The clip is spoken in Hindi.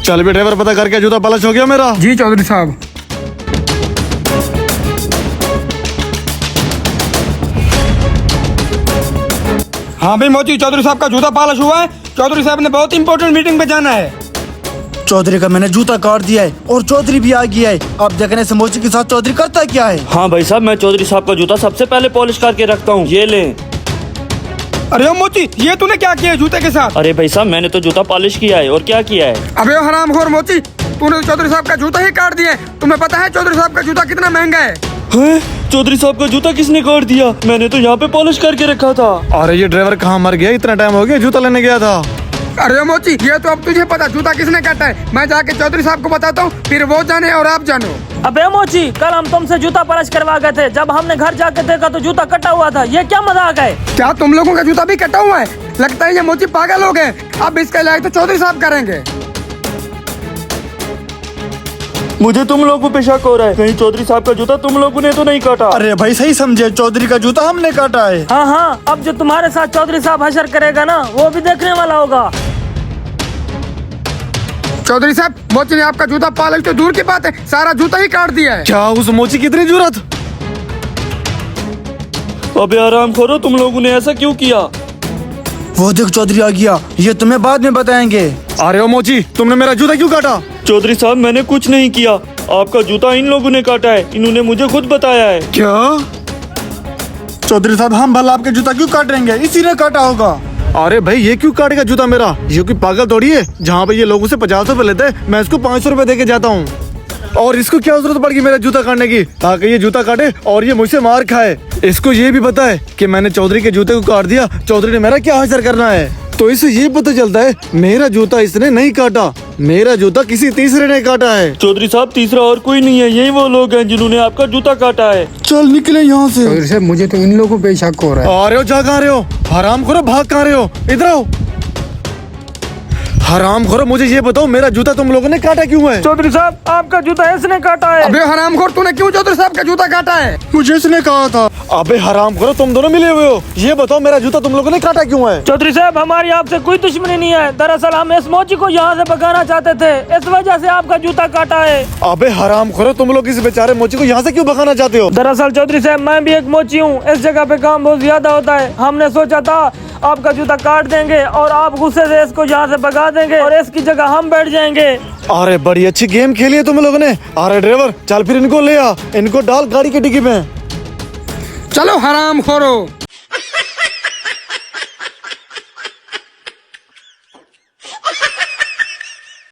चल भी ड्राइवर, पता करके जूता पॉलिश हो गया मेरा। जी चौधरी साहब। हाँ भाई मोची, चौधरी साहब का जूता पॉलिश हुआ है। चौधरी साहब ने बहुत इंपॉर्टेंट मीटिंग पे जाना है। चौधरी का मैंने जूता काट दिया है और चौधरी भी आ गया है। अब देखने से मोची के साथ चौधरी करता क्या है। हाँ भाई साहब, मैं चौधरी साहब का जूता सबसे पहले पॉलिश करके रखता हूँ, ये लें। अरे मोची, ये तूने क्या किया है जूते के साथ? अरे भाई साहब, मैंने तो जूता पॉलिश किया है, और क्या किया है? अबे ओ हरामखोर मोची, तूने तो चौधरी साहब का जूता ही काट दिया है। तुम्हें पता है चौधरी साहब का जूता कितना महंगा है? चौधरी साहब का जूता किसने काट दिया? मैंने तो यहाँ पे पॉलिश करके रखा था। अरे ये ड्राइवर कहाँ मर गया, इतना टाइम हो गया, जूता लेने गया था। अरे मोची, ये तो अब तुझे पता जूता किसने काटा है। मैं जाके चौधरी साहब को बताता हूँ, फिर वो जाने और आप जानो। अबे मोची, कल हम तुमसे जूता पॉलिश करवा गए थे, जब हमने घर जाके देखा तो जूता कटा हुआ था। ये क्या मजाक है? क्या तुम लोगों का जूता भी कटा हुआ है? लगता है ये मोची पागल हो गए। अब इसका इलाज तो चौधरी साहब करेंगे। मुझे तुम लोगों पे शक हो रहा है, कहीं चौधरी साहब का जूता तुम लोगों ने तो नहीं काटा? अरे भाई सही समझे, चौधरी का जूता हमने काटा है। हाँ हाँ, अब जो तुम्हारे साथ चौधरी साहब हशर करेगा ना, वो भी देखने वाला होगा। चौधरी साहब, मोची ने आपका जूता पॉलिश तो दूर की बात है, सारा जूता ही काट दिया है। क्या उस मोची की इतनी जरूरत? अबे आराम करो, तुम लोगों ने ऐसा क्यों किया? वो देख चौधरी आ गया, ये तुम्हें बाद में बताएंगे। अरे ओ मोची, तुमने मेरा जूता क्यों काटा? चौधरी साहब, मैंने कुछ नहीं किया, आपका जूता इन लोगों ने काटा है, इन्होंने मुझे खुद बताया है। क्या? चौधरी साहब, हम भला आपके जूता क्यों काटेंगे? इसी ने काटा होगा। अरे भाई, ये क्यों काटेगा जूता मेरा? ये कोई पागल थोड़ी है, जहाँ पे ये लोगों से 50 रुपए लेते हैं, मैं इसको 500 रुपए देके जाता हूँ। और इसको क्या जरूरत पड़ गई मेरा जूता काटने की, ताकि ये जूता काटे और ये मुझसे मार खाए। इसको ये भी पता है कि मैंने चौधरी के जूते को काट दिया, चौधरी ने मेरा क्या हासिल करना है। तो इससे ये पता चलता है मेरा जूता इसने नहीं काटा, मेरा जूता किसी तीसरे ने काटा है। चौधरी साहब, तीसरा और कोई नहीं है, यही वो लोग हैं जिन्होंने आपका जूता काटा है। चल निकले यहाँ से। चौधरी साहब, मुझे तो इन लोगों पे शक हो रहा है। आ रहे हो, जा कहाँ रहे हो? हराम खोरो, भाग कहाँ रहे हो? इधर आओ। हराम खोरो, मुझे ये बताओ, मेरा जूता तुम लोगों ने काटा क्यों है? चौधरी साहब, आपका जूता इसने काटा है। अबे हरामखोर, तूने क्यों चौधरी साहब का जूता काटा है? मुझे इसने कहा था। अबे हराम खोरो, तुम दोनों मिले हुए हो, ये बताओ मेरा जूता तुम लोगों ने काटा क्यों है? चौधरी साहब, हमारी आपसे कोई दुश्मनी नहीं है, दरअसल हम इस मोची को यहाँ से भगाना चाहते थे, इस वजह से आपका जूता काटा है। अबे हराम खोरो, तुम लोग इस बेचारे मोची को यहाँ से क्यों भगाना चाहते हो? दरअसल चौधरी साहब, मैं भी एक मोची हूँ, इस जगह पे काम बहुत ज्यादा होता है। हमने सोचा था आपका जूता काट देंगे और आप गुस्से से इसको यहाँ से भगा देंगे और इसकी जगह हम बैठ जाएंगे। अरे बड़ी अच्छी गेम खेली है तुम लोगों ने। अरे ड्राइवर, चल फिर इनको ले आ, इनको डाल गाड़ी की डिग्गी में। चलो हरामखोरो।